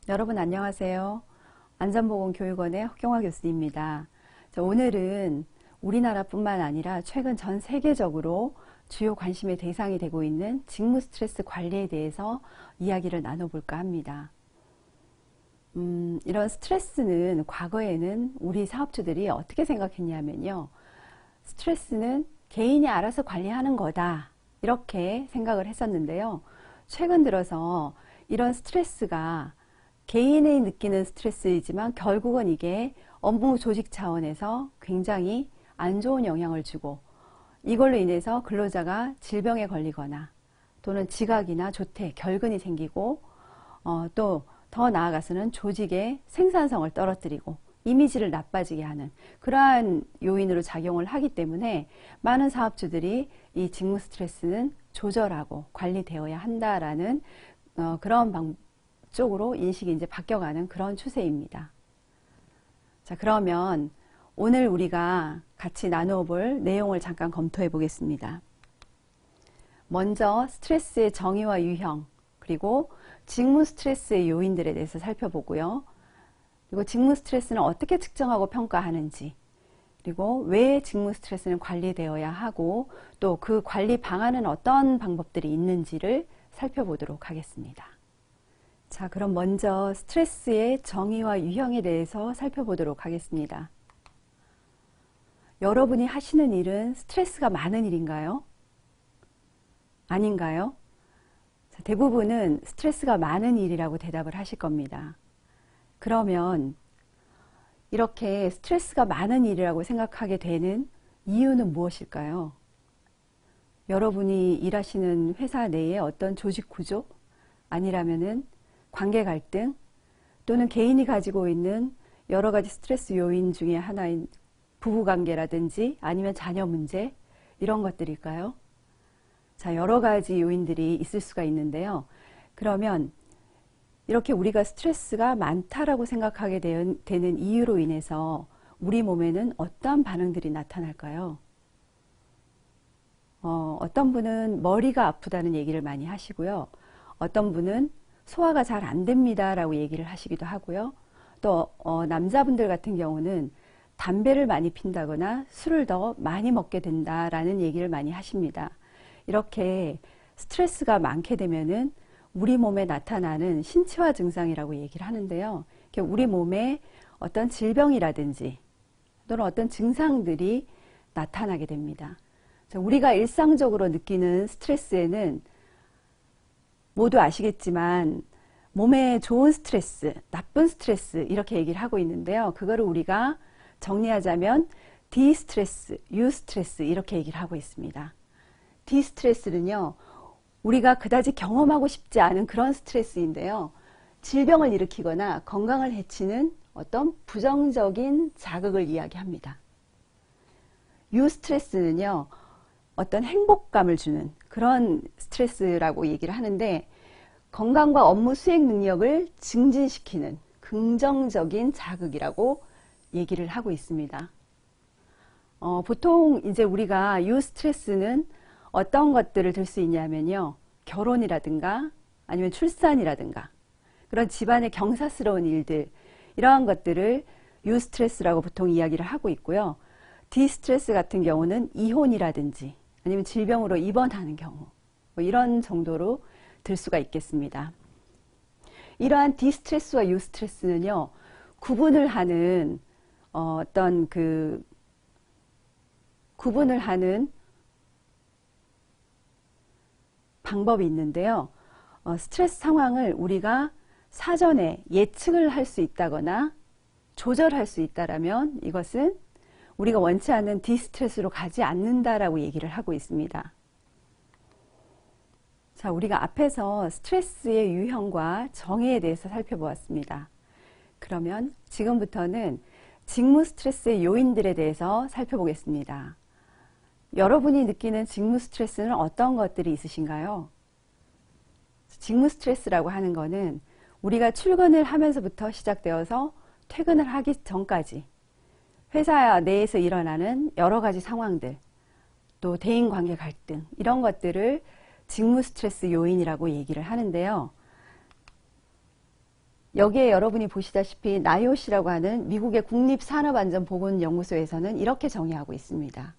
여러분 안녕하세요. 안전보건교육원의 허경화 교수님입니다. 오늘은 우리나라뿐만 아니라 최근 전 세계적으로 주요 관심의 대상이 되고 있는 직무 스트레스 관리에 대해서 이야기를 나눠볼까 합니다. 이런 스트레스는 과거에는 우리 사업주들이 어떻게 생각했냐면요. 스트레스는 개인이 알아서 관리하는 거다. 이렇게 생각을 했었는데요. 최근 들어서 이런 스트레스가 개인이 느끼는 스트레스이지만 결국은 이게 업무 조직 차원에서 굉장히 안 좋은 영향을 주고 이걸로 인해서 근로자가 질병에 걸리거나 또는 지각이나 조퇴, 결근이 생기고 또 더 나아가서는 조직의 생산성을 떨어뜨리고 이미지를 나빠지게 하는 그러한 요인으로 작용을 하기 때문에 많은 사업주들이 이 직무 스트레스는 조절하고 관리되어야 한다라는 그런 쪽으로 인식이 이제 바뀌어가는 그런 추세입니다. 자, 그러면 오늘 우리가 같이 나누어 볼 내용을 잠깐 검토해 보겠습니다. 먼저 스트레스의 정의와 유형, 그리고 직무 스트레스의 요인들에 대해서 살펴보고요. 그리고 직무 스트레스는 어떻게 측정하고 평가하는지, 그리고 왜 직무 스트레스는 관리되어야 하고 또 그 관리 방안은 어떤 방법들이 있는지를 살펴보도록 하겠습니다. 자, 그럼 먼저 스트레스의 정의와 유형에 대해서 살펴보도록 하겠습니다. 여러분이 하시는 일은 스트레스가 많은 일인가요? 아닌가요? 자, 대부분은 스트레스가 많은 일이라고 대답을 하실 겁니다. 그러면 이렇게 스트레스가 많은 일이라고 생각하게 되는 이유는 무엇일까요? 여러분이 일하시는 회사 내에 어떤 조직 구조? 아니라면은 관계 갈등 또는 개인이 가지고 있는 여러 가지 스트레스 요인 중에 하나인 부부관계라든지 아니면 자녀 문제 이런 것들일까요? 자, 여러 가지 요인들이 있을 수가 있는데요. 그러면 이렇게 우리가 스트레스가 많다라고 생각하게 되는 이유로 인해서 우리 몸에는 어떠한 반응들이 나타날까요? 어떤 분은 머리가 아프다는 얘기를 많이 하시고요. 어떤 분은 소화가 잘 안 됩니다 라고 얘기를 하시기도 하고요. 또 남자분들 같은 경우는 담배를 많이 핀다거나 술을 더 많이 먹게 된다라는 얘기를 많이 하십니다. 이렇게 스트레스가 많게 되면은 우리 몸에 나타나는 신체화 증상이라고 얘기를 하는데요. 우리 몸에 어떤 질병이라든지 또는 어떤 증상들이 나타나게 됩니다. 우리가 일상적으로 느끼는 스트레스에는 모두 아시겠지만 몸에 좋은 스트레스, 나쁜 스트레스 이렇게 얘기를 하고 있는데요. 그거를 우리가 정리하자면 디스트레스, 유스트레스 이렇게 얘기를 하고 있습니다. 디스트레스는요. 우리가 그다지 경험하고 싶지 않은 그런 스트레스인데요. 질병을 일으키거나 건강을 해치는 어떤 부정적인 자극을 이야기합니다. 유스트레스는요. 어떤 행복감을 주는 그런 스트레스라고 얘기를 하는데 건강과 업무 수행 능력을 증진시키는 긍정적인 자극이라고 얘기를 하고 있습니다. 보통 이제 우리가 유스트레스는 어떤 것들을 들 수 있냐면요. 결혼이라든가 아니면 출산이라든가 그런 집안의 경사스러운 일들 이러한 것들을 유스트레스라고 보통 이야기를 하고 있고요. 디스트레스 같은 경우는 이혼이라든지 아니면 질병으로 입원하는 경우 뭐 이런 정도로 들 수가 있겠습니다. 이러한 디스트레스와 유스트레스는요. 구분을 하는 어떤 그 구분을 하는 방법이 있는데요. 스트레스 상황을 우리가 사전에 예측을 할 수 있다거나 조절할 수 있다라면 이것은 우리가 원치 않는 디스트레스로 가지 않는다라고 얘기를 하고 있습니다. 자, 우리가 앞에서 스트레스의 유형과 정의에 대해서 살펴보았습니다. 그러면 지금부터는 직무 스트레스의 요인들에 대해서 살펴보겠습니다. 여러분이 느끼는 직무 스트레스는 어떤 것들이 있으신가요? 직무 스트레스라고 하는 거는 우리가 출근을 하면서부터 시작되어서 퇴근을 하기 전까지 회사 내에서 일어나는 여러 가지 상황들, 또 대인관계 갈등 이런 것들을 직무 스트레스 요인이라고 얘기를 하는데요. 여기에 여러분이 보시다시피 나이오시라고 하는 미국의 국립산업안전보건연구소에서는 이렇게 정의하고 있습니다.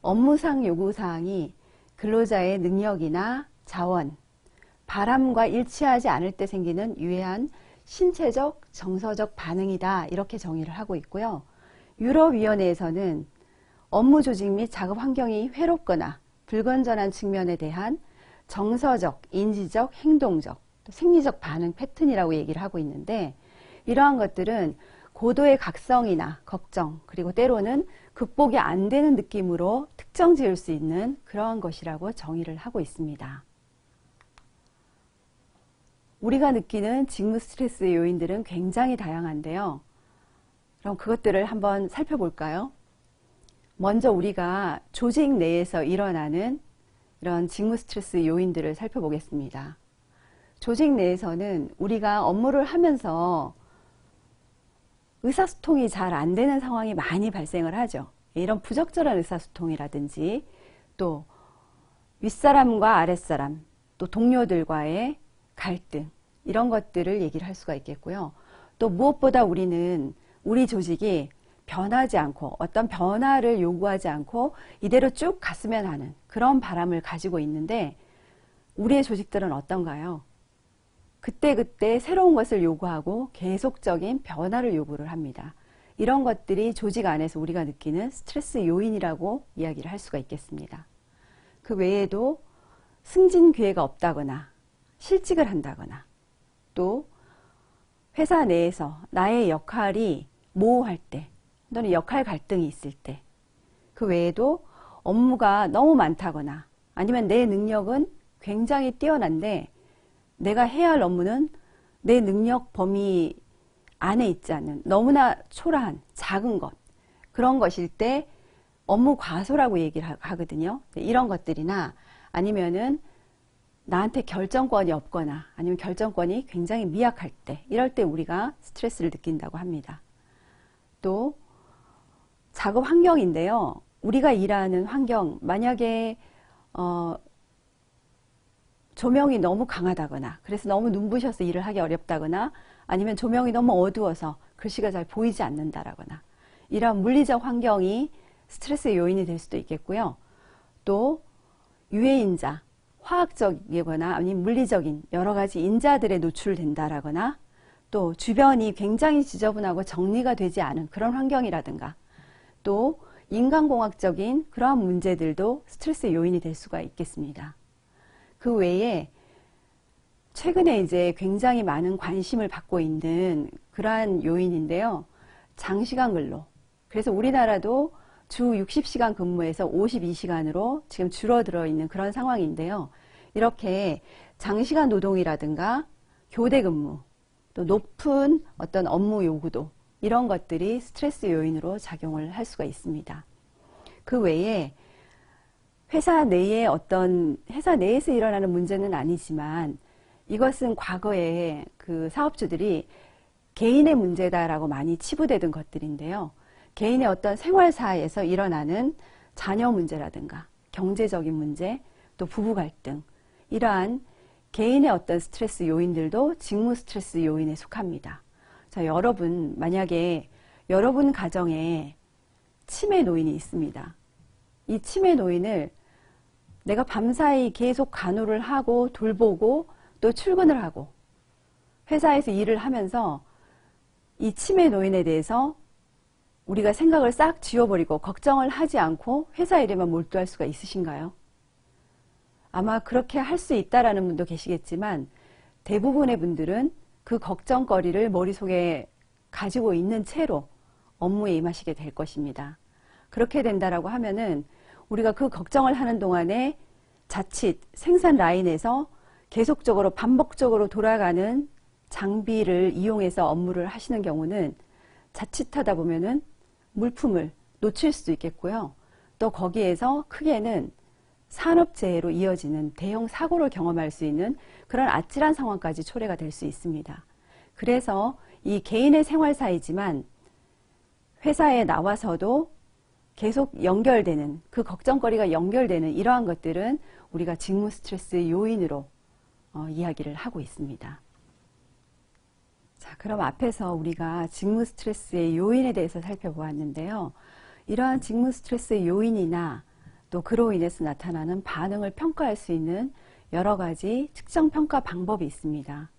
업무상 요구사항이 근로자의 능력이나 자원, 바람과 일치하지 않을 때 생기는 유해한 신체적, 정서적 반응이다, 이렇게 정의를 하고 있고요. 유럽위원회에서는 업무 조직 및 작업 환경이 회롭거나 불건전한 측면에 대한 정서적, 인지적, 행동적, 또 생리적 반응 패턴이라고 얘기를 하고 있는데, 이러한 것들은 고도의 각성이나 걱정, 그리고 때로는 극복이 안 되는 느낌으로 특정 지을 수 있는 그러한 것이라고 정의를 하고 있습니다. 우리가 느끼는 직무 스트레스의 요인들은 굉장히 다양한데요. 그럼 그것들을 한번 살펴볼까요? 먼저 우리가 조직 내에서 일어나는 이런 직무 스트레스 요인들을 살펴보겠습니다. 조직 내에서는 우리가 업무를 하면서 의사소통이 잘 안 되는 상황이 많이 발생을 하죠. 이런 부적절한 의사소통이라든지 또 윗사람과 아랫사람, 또 동료들과의 갈등, 이런 것들을 얘기를 할 수가 있겠고요. 또 무엇보다 우리는 우리 조직이 변하지 않고 어떤 변화를 요구하지 않고 이대로 쭉 갔으면 하는 그런 바람을 가지고 있는데, 우리의 조직들은 어떤가요? 그때그때 새로운 것을 요구하고 계속적인 변화를 요구를 합니다. 이런 것들이 조직 안에서 우리가 느끼는 스트레스 요인이라고 이야기를 할 수가 있겠습니다. 그 외에도 승진 기회가 없다거나 실직을 한다거나, 또 회사 내에서 나의 역할이 모호할 때 또는 역할 갈등이 있을 때, 그 외에도 업무가 너무 많다거나 아니면 내 능력은 굉장히 뛰어난데 내가 해야 할 업무는 내 능력 범위 안에 있지 않는 너무나 초라한 작은 것, 그런 것일 때 업무 과소라고 얘기를 하거든요. 이런 것들이나 아니면은 나한테 결정권이 없거나 아니면 결정권이 굉장히 미약할 때, 이럴 때 우리가 스트레스를 느낀다고 합니다. 또 작업 환경인데요. 우리가 일하는 환경, 만약에 조명이 너무 강하다거나 그래서 너무 눈부셔서 일을 하기 어렵다거나, 아니면 조명이 너무 어두워서 글씨가 잘 보이지 않는다라거나, 이런 물리적 환경이 스트레스의 요인이 될 수도 있겠고요. 또 유해인자, 화학적이거나 아니면 물리적인 여러 가지 인자들에 노출된다라거나, 또 주변이 굉장히 지저분하고 정리가 되지 않은 그런 환경이라든가, 또 인간공학적인 그러한 문제들도 스트레스의 요인이 될 수가 있겠습니다. 그 외에 최근에 이제 굉장히 많은 관심을 받고 있는 그러한 요인인데요. 장시간 근로. 그래서 우리나라도 주 60시간 근무에서 52시간으로 지금 줄어들어 있는 그런 상황인데요. 이렇게 장시간 노동이라든가 교대 근무, 또 높은 어떤 업무 요구도, 이런 것들이 스트레스 요인으로 작용을 할 수가 있습니다. 그 외에 회사 내에서 일어나는 문제는 아니지만, 이것은 과거에 그 사업주들이 개인의 문제다라고 많이 치부되던 것들인데요. 개인의 어떤 생활사에서 일어나는 자녀 문제라든가 경제적인 문제, 또 부부 갈등, 이러한 개인의 어떤 스트레스 요인들도 직무 스트레스 요인에 속합니다. 자, 여러분, 만약에 여러분 가정에 치매 노인이 있습니다. 이 치매 노인을 내가 밤사이 계속 간호를 하고 돌보고 또 출근을 하고 회사에서 일을 하면서 이 치매 노인에 대해서 우리가 생각을 싹 지워버리고 걱정을 하지 않고 회사 일에만 몰두할 수가 있으신가요? 아마 그렇게 할 수 있다라는 분도 계시겠지만, 대부분의 분들은 그 걱정거리를 머릿속에 가지고 있는 채로 업무에 임하시게 될 것입니다. 그렇게 된다라고 하면은 우리가 그 걱정을 하는 동안에 자칫 생산 라인에서 계속적으로 반복적으로 돌아가는 장비를 이용해서 업무를 하시는 경우는 자칫하다 보면은 물품을 놓칠 수도 있겠고요. 또 거기에서 크게는 산업재해로 이어지는 대형 사고를 경험할 수 있는 그런 아찔한 상황까지 초래가 될 수 있습니다. 그래서 이 개인의 생활사이지만 회사에 나와서도 계속 연결되는, 그 걱정거리가 연결되는 이러한 것들은 우리가 직무 스트레스 요인으로 이야기를 하고 있습니다. 자, 그럼 앞에서 우리가 직무 스트레스의 요인에 대해서 살펴보았는데요. 이러한 직무 스트레스의 요인이나 또 그로 인해서 나타나는 반응을 평가할 수 있는 여러 가지 측정 평가 방법이 있습니다.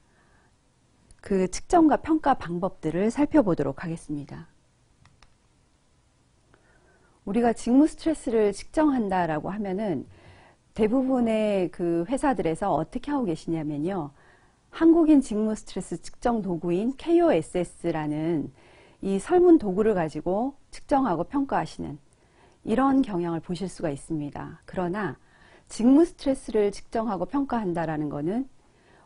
그 측정과 평가 방법들을 살펴보도록 하겠습니다. 우리가 직무 스트레스를 측정한다라고 하면은 대부분의 그 회사들에서 어떻게 하고 계시냐면요. 한국인 직무 스트레스 측정 도구인 KOSS라는 이 설문 도구를 가지고 측정하고 평가하시는 이런 경향을 보실 수가 있습니다. 그러나 직무 스트레스를 측정하고 평가한다라는 것은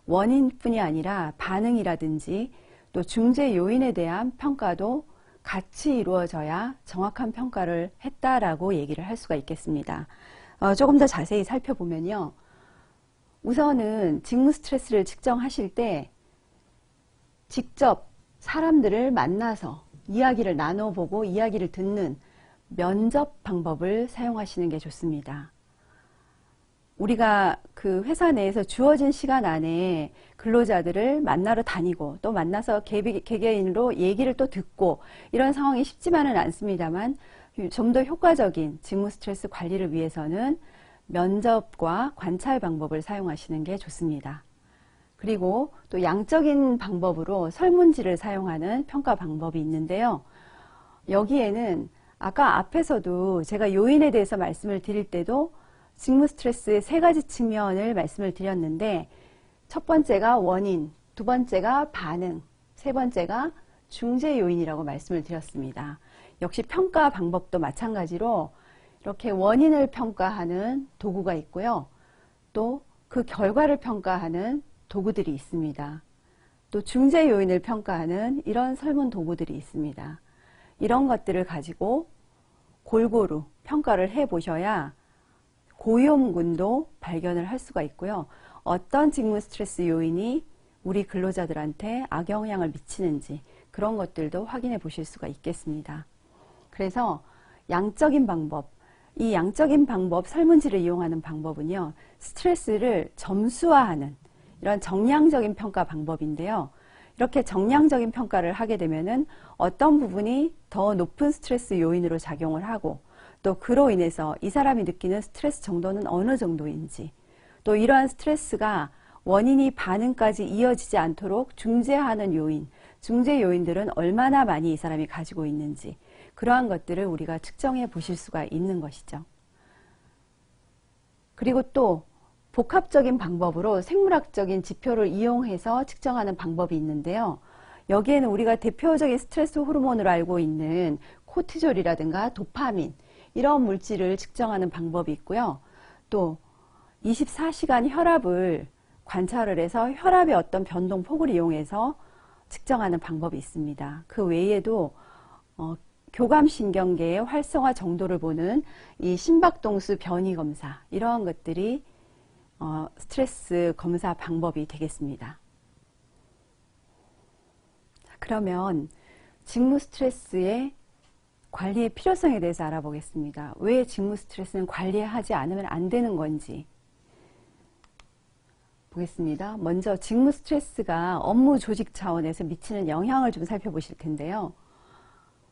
원인뿐이 아니라 반응이라든지 또 중재 요인에 대한 평가도 같이 이루어져야 정확한 평가를 했다라고 얘기를 할 수가 있겠습니다. 조금 더 자세히 살펴보면요. 우선은 직무 스트레스를 측정하실 때 직접 사람들을 만나서 이야기를 나눠보고 이야기를 듣는 면접 방법을 사용하시는 게 좋습니다. 우리가 그 회사 내에서 주어진 시간 안에 근로자들을 만나러 다니고 또 만나서 개개인으로 얘기를 또 듣고 이런 상황이 쉽지만은 않습니다만 좀 더 효과적인 직무 스트레스 관리를 위해서는 면접과 관찰 방법을 사용하시는 게 좋습니다. 그리고 또 양적인 방법으로 설문지를 사용하는 평가 방법이 있는데요. 여기에는 아까 앞에서도 제가 요인에 대해서 말씀을 드릴 때도 직무 스트레스의 세 가지 측면을 말씀을 드렸는데 첫 번째가 원인, 두 번째가 반응, 세 번째가 중재 요인이라고 말씀을 드렸습니다. 역시 평가 방법도 마찬가지로 이렇게 원인을 평가하는 도구가 있고요. 또 그 결과를 평가하는 도구들이 있습니다. 또 중재 요인을 평가하는 이런 설문 도구들이 있습니다. 이런 것들을 가지고 골고루 평가를 해 보셔야 고위험군도 발견을 할 수가 있고요. 어떤 직무 스트레스 요인이 우리 근로자들한테 악영향을 미치는지 그런 것들도 확인해 보실 수가 있겠습니다. 그래서 양적인 방법, 이 양적인 방법, 설문지를 이용하는 방법은요, 스트레스를 점수화하는 이런 정량적인 평가 방법인데요. 이렇게 정량적인 평가를 하게 되면은 어떤 부분이 더 높은 스트레스 요인으로 작용을 하고 또 그로 인해서 이 사람이 느끼는 스트레스 정도는 어느 정도인지 또 이러한 스트레스가 원인이 반응까지 이어지지 않도록 중재하는 요인, 중재 요인들은 얼마나 많이 이 사람이 가지고 있는지 그러한 것들을 우리가 측정해 보실 수가 있는 것이죠. 그리고 또 복합적인 방법으로 생물학적인 지표를 이용해서 측정하는 방법이 있는데요. 여기에는 우리가 대표적인 스트레스 호르몬으로 알고 있는 코티졸이라든가 도파민 이런 물질을 측정하는 방법이 있고요. 또 24시간 혈압을 관찰을 해서 혈압의 어떤 변동폭을 이용해서 측정하는 방법이 있습니다. 그 외에도 교감신경계의 활성화 정도를 보는 이 심박동수 변이 검사 이러한 것들이 스트레스 검사 방법이 되겠습니다. 그러면 직무 스트레스의 관리의 필요성에 대해서 알아보겠습니다. 왜 직무 스트레스는 관리하지 않으면 안 되는 건지 보겠습니다. 먼저 직무 스트레스가 업무 조직 차원에서 미치는 영향을 좀 살펴보실 텐데요.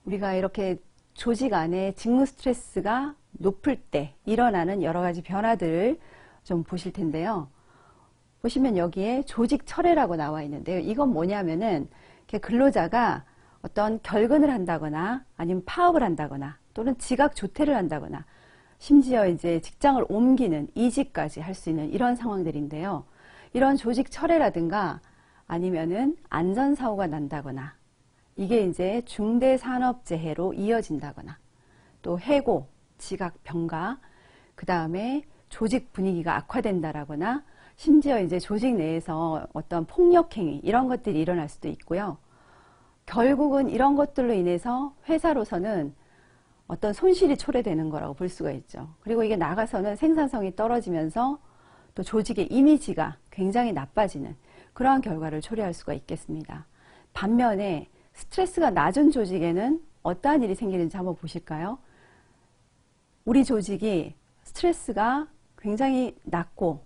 우리가 이렇게 조직 안에 직무 스트레스가 높을 때 일어나는 여러 가지 변화들을 좀 보실 텐데요. 보시면 여기에 조직 철회라고 나와 있는데요. 이건 뭐냐면은 근로자가 어떤 결근을 한다거나 아니면 파업을 한다거나 또는 지각 조퇴를 한다거나 심지어 이제 직장을 옮기는 이직까지 할 수 있는 이런 상황들인데요. 이런 조직 철회라든가 아니면은 안전사고가 난다거나 이게 이제 중대산업재해로 이어진다거나 또 해고, 지각, 병가, 그 다음에 조직 분위기가 악화된다라거나 심지어 이제 조직 내에서 어떤 폭력행위 이런 것들이 일어날 수도 있고요. 결국은 이런 것들로 인해서 회사로서는 어떤 손실이 초래되는 거라고 볼 수가 있죠. 그리고 이게 나가서는 생산성이 떨어지면서 또 조직의 이미지가 굉장히 나빠지는 그러한 결과를 초래할 수가 있겠습니다. 반면에 스트레스가 낮은 조직에는 어떠한 일이 생기는지 한번 보실까요? 우리 조직이 스트레스가 굉장히 낮고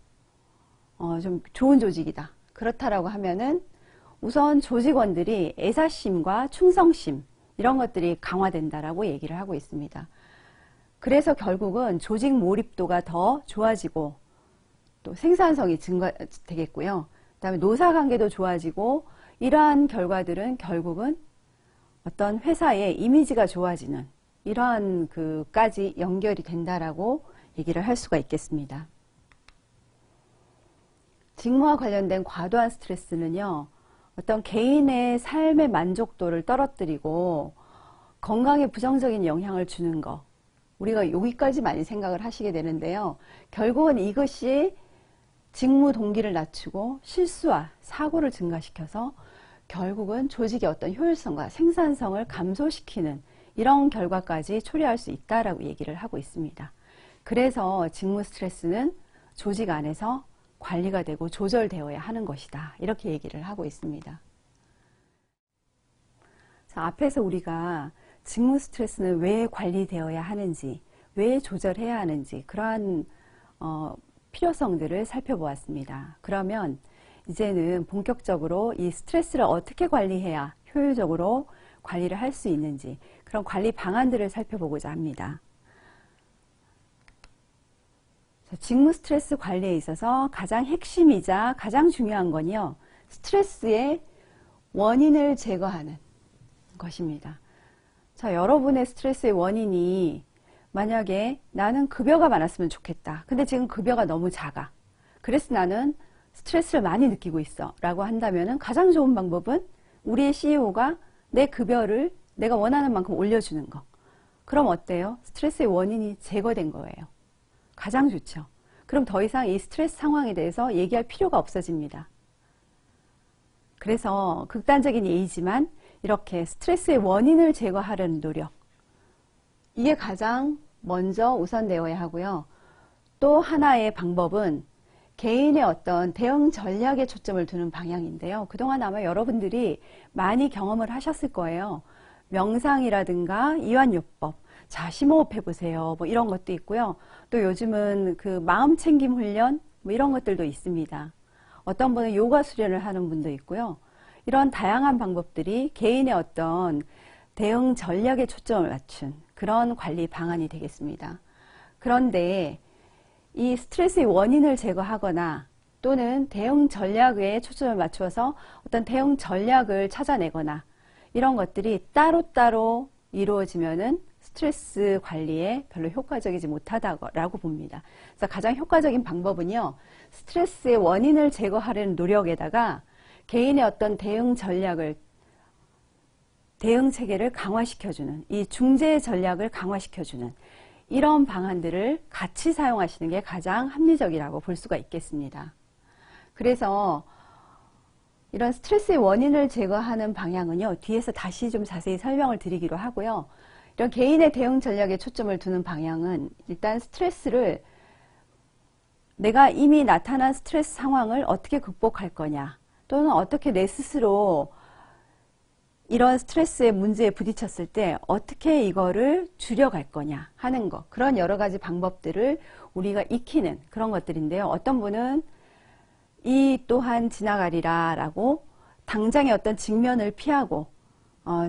좀 좋은 조직이다. 그렇다라고 하면은 우선 조직원들이 애사심과 충성심 이런 것들이 강화된다라고 얘기를 하고 있습니다. 그래서 결국은 조직 몰입도가 더 좋아지고 또 생산성이 증가되겠고요. 그다음에 노사관계도 좋아지고 이러한 결과들은 결국은 어떤 회사의 이미지가 좋아지는 이러한 그까지 연결이 된다라고 얘기를 할 수가 있겠습니다. 직무와 관련된 과도한 스트레스는요, 어떤 개인의 삶의 만족도를 떨어뜨리고 건강에 부정적인 영향을 주는 거, 우리가 여기까지 많이 생각을 하시게 되는데요. 결국은 이것이 직무 동기를 낮추고 실수와 사고를 증가시켜서 결국은 조직의 어떤 효율성과 생산성을 감소시키는 이런 결과까지 초래할 수 있다라고 얘기를 하고 있습니다. 그래서 직무 스트레스는 조직 안에서 관리가 되고 조절되어야 하는 것이다. 이렇게 얘기를 하고 있습니다. 자, 앞에서 우리가 직무 스트레스는 왜 관리되어야 하는지, 왜 조절해야 하는지 그러한 필요성들을 살펴보았습니다. 그러면 이제는 본격적으로 이 스트레스를 어떻게 관리해야 효율적으로 관리를 할 수 있는지 그런 관리 방안들을 살펴보고자 합니다. 직무 스트레스 관리에 있어서 가장 핵심이자 가장 중요한 건요, 스트레스의 원인을 제거하는 것입니다. 자, 여러분의 스트레스의 원인이 만약에 나는 급여가 많았으면 좋겠다. 근데 지금 급여가 너무 작아. 그래서 나는 스트레스를 많이 느끼고 있어. 라고 한다면 가장 좋은 방법은 우리의 CEO가 내 급여를 내가 원하는 만큼 올려주는 거. 그럼 어때요? 스트레스의 원인이 제거된 거예요. 가장 좋죠. 그럼 더 이상 이 스트레스 상황에 대해서 얘기할 필요가 없어집니다. 그래서 극단적인 예이지만 이렇게 스트레스의 원인을 제거하려는 노력, 이게 가장 먼저 우선되어야 하고요. 또 하나의 방법은 개인의 어떤 대응 전략에 초점을 두는 방향인데요. 그동안 아마 여러분들이 많이 경험을 하셨을 거예요. 명상이라든가 이완요법, 자, 심호흡 해보세요. 뭐 이런 것도 있고요. 또 요즘은 그 마음챙김 훈련, 뭐 이런 것들도 있습니다. 어떤 분은 요가 수련을 하는 분도 있고요. 이런 다양한 방법들이 개인의 어떤 대응 전략에 초점을 맞춘 그런 관리 방안이 되겠습니다. 그런데 이 스트레스의 원인을 제거하거나 또는 대응 전략에 초점을 맞춰서 어떤 대응 전략을 찾아내거나 이런 것들이 따로따로 이루어지면은 스트레스 관리에 별로 효과적이지 못하다고 봅니다. 그래서 가장 효과적인 방법은요, 스트레스의 원인을 제거하려는 노력에다가 개인의 어떤 대응 전략을, 대응 체계를 강화시켜주는, 이 중재 전략을 강화시켜주는 이런 방안들을 같이 사용하시는 게 가장 합리적이라고 볼 수가 있겠습니다. 그래서 이런 스트레스의 원인을 제거하는 방향은요, 뒤에서 다시 좀 자세히 설명을 드리기로 하고요. 이런 개인의 대응 전략에 초점을 두는 방향은 일단 스트레스를, 내가 이미 나타난 스트레스 상황을 어떻게 극복할 거냐, 또는 어떻게 내 스스로 이런 스트레스의 문제에 부딪혔을 때 어떻게 이거를 줄여갈 거냐 하는 것, 그런 여러 가지 방법들을 우리가 익히는 그런 것들인데요. 어떤 분은 이 또한 지나가리라 라고 당장의 어떤 직면을 피하고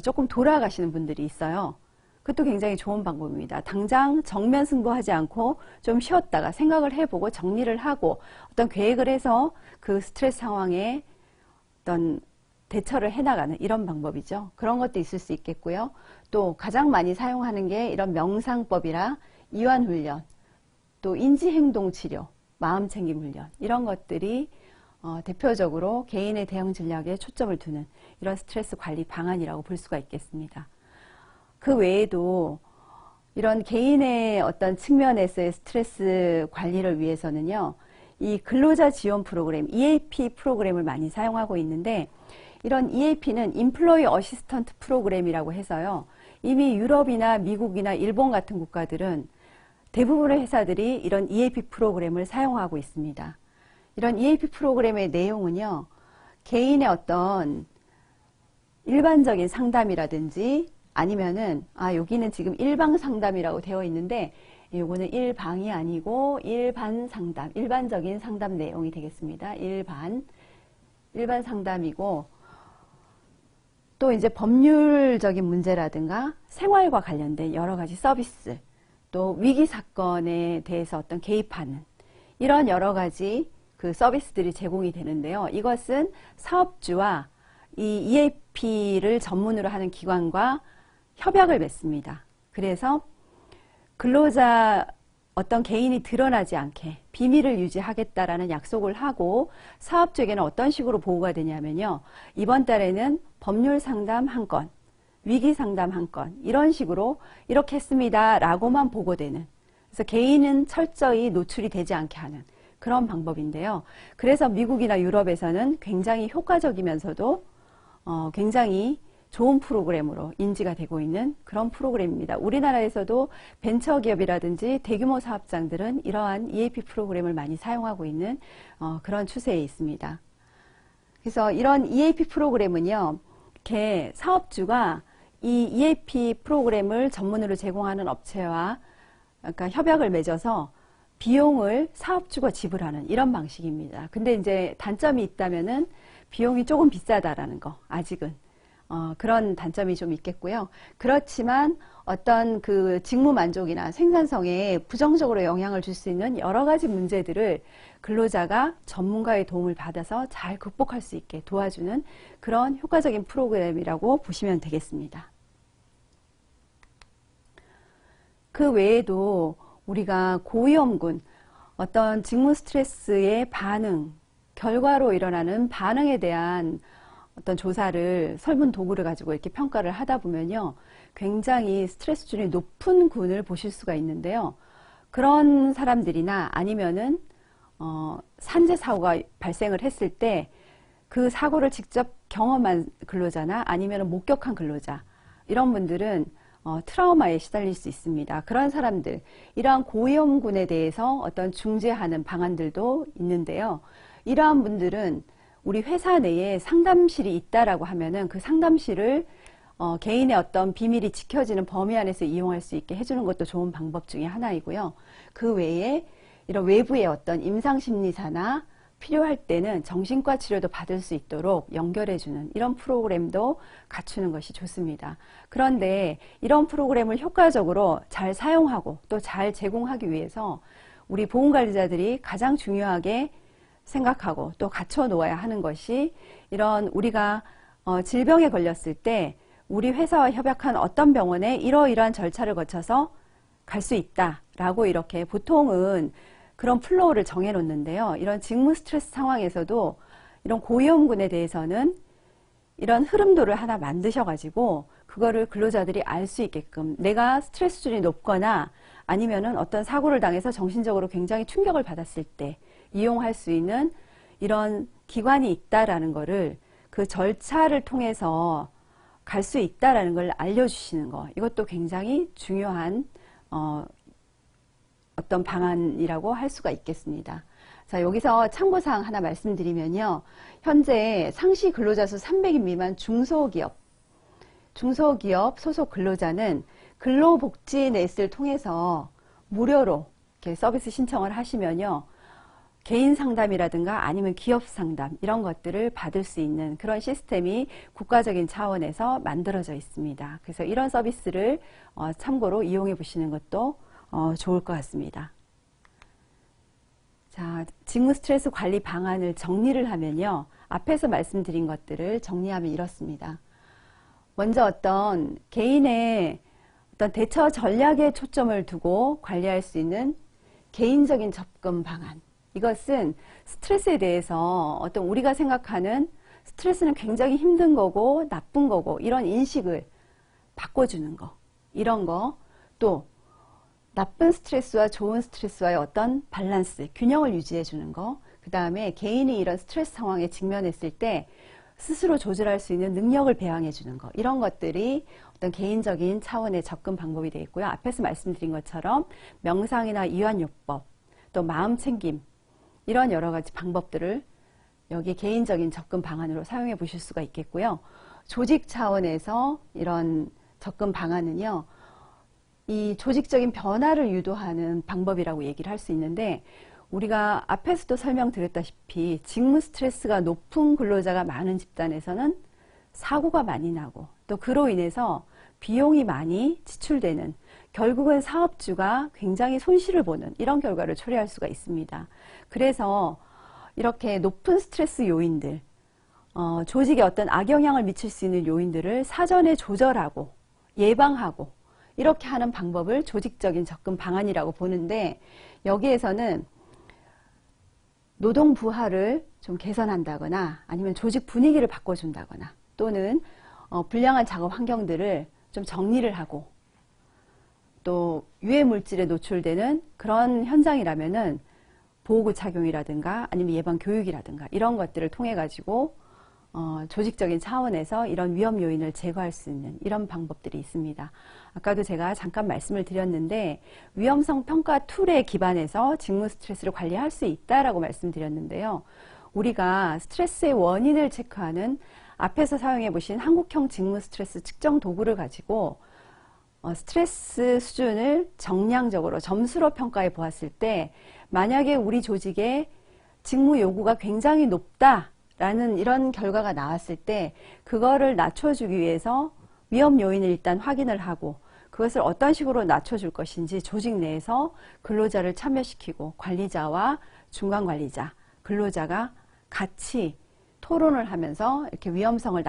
조금 돌아가시는 분들이 있어요. 그것도 굉장히 좋은 방법입니다. 당장 정면 승부하지 않고 좀 쉬었다가 생각을 해보고 정리를 하고 어떤 계획을 해서 그 스트레스 상황에 어떤 대처를 해나가는 이런 방법이죠. 그런 것도 있을 수 있겠고요. 또 가장 많이 사용하는 게 이런 명상법이라 이완훈련, 또 인지행동치료, 마음챙김 훈련, 이런 것들이 대표적으로 개인의 대응 전략에 초점을 두는 이런 스트레스 관리 방안이라고 볼 수가 있겠습니다. 그 외에도 이런 개인의 어떤 측면에서의 스트레스 관리를 위해서는요, 이 근로자 지원 프로그램, EAP 프로그램을 많이 사용하고 있는데, 이런 EAP는 Employee Assistance 프로그램이라고 해서요, 이미 유럽이나 미국이나 일본 같은 국가들은 대부분의 회사들이 이런 EAP 프로그램을 사용하고 있습니다. 이런 EAP 프로그램의 내용은요, 개인의 어떤 일반적인 상담이라든지 아니면은 여기는 지금 일방 상담이라고 되어 있는데 요거는 일방이 아니고 일반 상담, 일반적인 상담 내용이 되겠습니다. 일반 상담이고, 또 이제 법률적인 문제라든가 생활과 관련된 여러 가지 서비스, 또 위기 사건에 대해서 어떤 개입하는 이런 여러 가지 그 서비스들이 제공이 되는데요. 이것은 사업주와 이 EAP를 전문으로 하는 기관과 협약을 맺습니다. 그래서 근로자 어떤 개인이 드러나지 않게 비밀을 유지하겠다라는 약속을 하고 사업주에게는 어떤 식으로 보고가 되냐면요. 이번 달에는 법률 상담 1건, 위기 상담 1건 이런 식으로 이렇게 했습니다 라고만 보고되는, 그래서 개인은 철저히 노출이 되지 않게 하는 그런 방법인데요. 그래서 미국이나 유럽에서는 굉장히 효과적이면서도 굉장히 좋은 프로그램으로 인지가 되고 있는 그런 프로그램입니다. 우리나라에서도 벤처기업이라든지 대규모 사업장들은 이러한 EAP 프로그램을 많이 사용하고 있는 그런 추세에 있습니다. 그래서 이런 EAP 프로그램은요, 이렇게 사업주가 이 EAP 프로그램을 전문으로 제공하는 업체와 그러니까 협약을 맺어서 비용을 사업주가 지불하는 이런 방식입니다. 근데 이제 단점이 있다면은 비용이 조금 비싸다라는 거, 아직은. 그런 단점이 좀 있겠고요. 그렇지만 어떤 그 직무 만족이나 생산성에 부정적으로 영향을 줄 수 있는 여러 가지 문제들을 근로자가 전문가의 도움을 받아서 잘 극복할 수 있게 도와주는 그런 효과적인 프로그램이라고 보시면 되겠습니다. 그 외에도 우리가 고위험군, 어떤 직무 스트레스의 반응, 결과로 일어나는 반응에 대한 어떤 조사를 설문 도구를 가지고 이렇게 평가를 하다 보면요, 굉장히 스트레스 수준이 높은 군을 보실 수가 있는데요. 그런 사람들이나 아니면은 산재 사고가 발생을 했을 때 그 사고를 직접 경험한 근로자나 아니면 목격한 근로자, 이런 분들은 트라우마에 시달릴 수 있습니다. 그런 사람들, 이러한 고위험군에 대해서 어떤 중재하는 방안들도 있는데요. 이러한 분들은 우리 회사 내에 상담실이 있다라고 하면은 그 상담실을 개인의 어떤 비밀이 지켜지는 범위 안에서 이용할 수 있게 해주는 것도 좋은 방법 중에 하나이고요. 그 외에 이런 외부의 어떤 임상심리사나 필요할 때는 정신과 치료도 받을 수 있도록 연결해주는 이런 프로그램도 갖추는 것이 좋습니다. 그런데 이런 프로그램을 효과적으로 잘 사용하고 또 잘 제공하기 위해서 우리 보험관리자들이 가장 중요하게 생각하고 또 갖춰 놓아야 하는 것이, 이런 우리가 질병에 걸렸을 때 우리 회사와 협약한 어떤 병원에 이러이러한 절차를 거쳐서 갈 수 있다라고 이렇게 보통은 그런 플로우를 정해 놓는데요. 이런 직무 스트레스 상황에서도 이런 고위험군에 대해서는 이런 흐름도를 하나 만드셔가지고 그거를 근로자들이 알 수 있게끔, 내가 스트레스 수준이 높거나 아니면은 어떤 사고를 당해서 정신적으로 굉장히 충격을 받았을 때 이용할 수 있는 이런 기관이 있다라는 거를, 그 절차를 통해서 갈 수 있다라는 걸 알려주시는 거, 이것도 굉장히 중요한 어떤 방안이라고 할 수가 있겠습니다. 자, 여기서 참고사항 하나 말씀드리면요. 현재 상시 근로자 수 300인 미만 중소기업 소속 근로자는 근로복지넷을 통해서 무료로 이렇게 서비스 신청을 하시면요, 개인 상담이라든가 아니면 기업 상담 이런 것들을 받을 수 있는 그런 시스템이 국가적인 차원에서 만들어져 있습니다. 그래서 이런 서비스를 참고로 이용해 보시는 것도 좋을 것 같습니다. 자, 직무 스트레스 관리 방안을 정리를 하면요, 앞에서 말씀드린 것들을 정리하면 이렇습니다. 먼저 어떤 개인의 어떤 대처 전략에 초점을 두고 관리할 수 있는 개인적인 접근 방안, 이것은 스트레스에 대해서 어떤 우리가 생각하는 스트레스는 굉장히 힘든 거고 나쁜 거고 이런 인식을 바꿔주는 거, 이런 거, 또 나쁜 스트레스와 좋은 스트레스와의 어떤 밸런스, 균형을 유지해 주는 거, 그 다음에 개인이 이런 스트레스 상황에 직면했을 때 스스로 조절할 수 있는 능력을 배양해 주는 거, 이런 것들이 어떤 개인적인 차원의 접근 방법이 되어 있고요. 앞에서 말씀드린 것처럼 명상이나 이완요법, 또 마음챙김, 이런 여러 가지 방법들을 여기 개인적인 접근 방안으로 사용해 보실 수가 있겠고요. 조직 차원에서 이런 접근 방안은요, 이 조직적인 변화를 유도하는 방법이라고 얘기를 할 수 있는데, 우리가 앞에서도 설명드렸다시피 직무 스트레스가 높은 근로자가 많은 집단에서는 사고가 많이 나고 또 그로 인해서 비용이 많이 지출되는, 결국은 사업주가 굉장히 손실을 보는 이런 결과를 초래할 수가 있습니다. 그래서 이렇게 높은 스트레스 요인들, 조직에 어떤 악영향을 미칠 수 있는 요인들을 사전에 조절하고 예방하고 이렇게 하는 방법을 조직적인 접근 방안이라고 보는데, 여기에서는 노동 부하를 좀 개선한다거나 아니면 조직 분위기를 바꿔준다거나 또는 불량한 작업 환경들을 좀 정리를 하고 또 유해 물질에 노출되는 그런 현장이라면은 보호구 착용이라든가 아니면 예방 교육이라든가 이런 것들을 통해 가지고 조직적인 차원에서 이런 위험 요인을 제거할 수 있는 이런 방법들이 있습니다. 아까도 제가 잠깐 말씀을 드렸는데, 위험성 평가 툴에 기반해서 직무 스트레스를 관리할 수 있다라고 말씀드렸는데요. 우리가 스트레스의 원인을 체크하는 앞에서 사용해 보신 한국형 직무 스트레스 측정 도구를 가지고 스트레스 수준을 정량적으로 점수로 평가해 보았을 때, 만약에 우리 조직의 직무 요구가 굉장히 높다라는 이런 결과가 나왔을 때, 그거를 낮춰주기 위해서 위험 요인을 일단 확인을 하고 그것을 어떤 식으로 낮춰줄 것인지 조직 내에서 근로자를 참여시키고 관리자와 중간 관리자, 근로자가 같이 토론을 하면서 이렇게 위험성을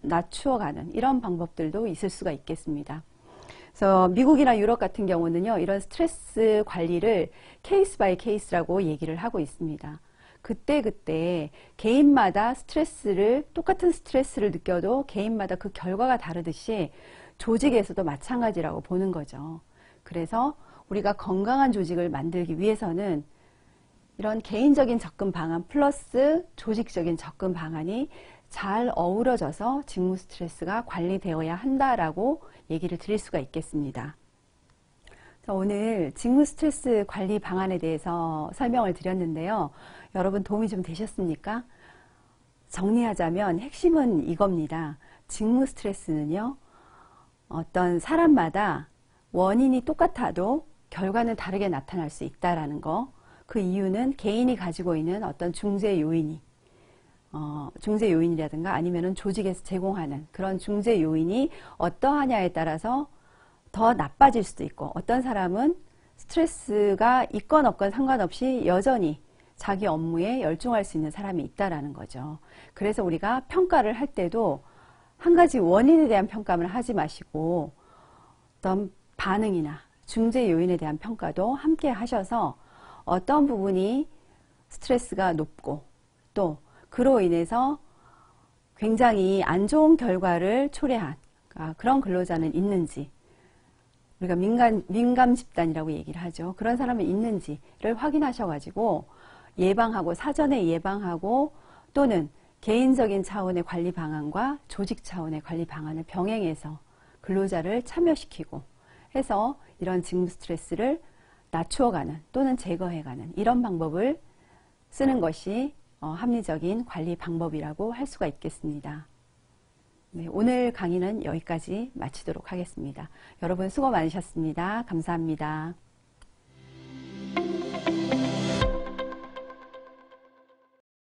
낮추어가는 이런 방법들도 있을 수가 있겠습니다. 그래서 미국이나 유럽 같은 경우는요, 이런 스트레스 관리를 케이스 바이 케이스라고 얘기를 하고 있습니다. 그때 개인마다 똑같은 스트레스를 느껴도 개인마다 그 결과가 다르듯이 조직에서도 마찬가지라고 보는 거죠. 그래서 우리가 건강한 조직을 만들기 위해서는 이런 개인적인 접근 방안 플러스 조직적인 접근 방안이 잘 어우러져서 직무 스트레스가 관리되어야 한다라고 얘기를 드릴 수가 있겠습니다. 오늘 직무 스트레스 관리 방안에 대해서 설명을 드렸는데요. 여러분 도움이 좀 되셨습니까? 정리하자면 핵심은 이겁니다. 직무 스트레스는요, 어떤 사람마다 원인이 똑같아도 결과는 다르게 나타날 수 있다라는 거. 그 이유는 개인이 가지고 있는 어떤 중재 요인이라든가 아니면은 조직에서 제공하는 그런 중재 요인이 어떠하냐에 따라서 더 나빠질 수도 있고, 어떤 사람은 스트레스가 있건 없건 상관없이 여전히 자기 업무에 열중할 수 있는 사람이 있다라는 거죠. 그래서 우리가 평가를 할 때도 한 가지 원인에 대한 평가를 하지 마시고 어떤 반응이나 중재 요인에 대한 평가도 함께 하셔서 어떤 부분이 스트레스가 높고 또 그로 인해서 굉장히 안 좋은 결과를 초래한 그런 근로자는 있는지, 우리가 민감 집단이라고 얘기를 하죠. 그런 사람이 있는지를 확인하셔가지고 예방하고, 사전에 예방하고 또는 개인적인 차원의 관리 방안과 조직 차원의 관리 방안을 병행해서 근로자를 참여시키고 해서 이런 직무 스트레스를 낮추어가는 또는 제거해가는 이런 방법을 쓰는 것이 합리적인 관리 방법이라고 할 수가 있겠습니다. 네, 오늘 강의는 여기까지 마치도록 하겠습니다. 여러분 수고 많으셨습니다. 감사합니다.